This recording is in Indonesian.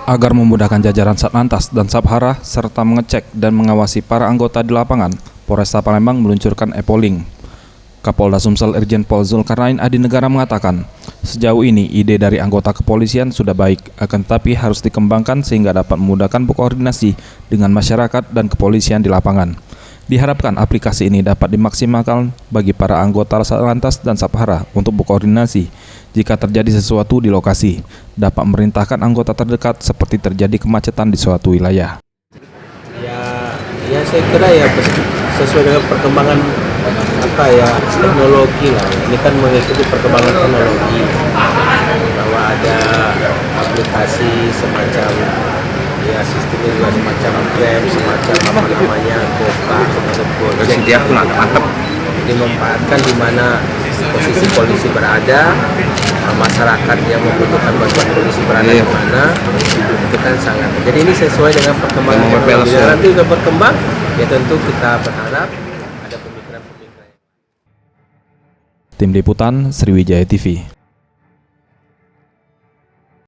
Agar memudahkan jajaran Satlantas dan Sabhara serta mengecek dan mengawasi para anggota di lapangan, Polresta Palembang meluncurkan e-polling. Kapolda Sumsel Irjen Pol Zulkarnain Adinegara mengatakan, sejauh ini ide dari anggota kepolisian sudah baik, akan tetapi harus dikembangkan sehingga dapat memudahkan berkoordinasi dengan masyarakat dan kepolisian di lapangan. Diharapkan aplikasi ini dapat dimaksimalkan bagi para anggota Satlantas dan Sabhara untuk berkoordinasi jika terjadi sesuatu di lokasi, dapat memerintahkan anggota terdekat seperti terjadi kemacetan di suatu wilayah. Ya saya kira ya sesuai dengan perkembangan teknologi lah. Ini kan mengikuti perkembangan teknologi, bahwa ada aplikasi semacam sistemnya juga semacam Grab, semacam Gopar, semacam Gojek, mantap. Dimanfaatkan di mana posisi polisi berada, masyarakat yang membutuhkan bantuan polisi berada di mana, itu kan sangat. Jadi ini sesuai dengan perkembangan teknologi. Nanti udah berkembang, ya tentu kita berharap ada pemikiran-pemikiran. Tim Liputan Sriwijaya TV.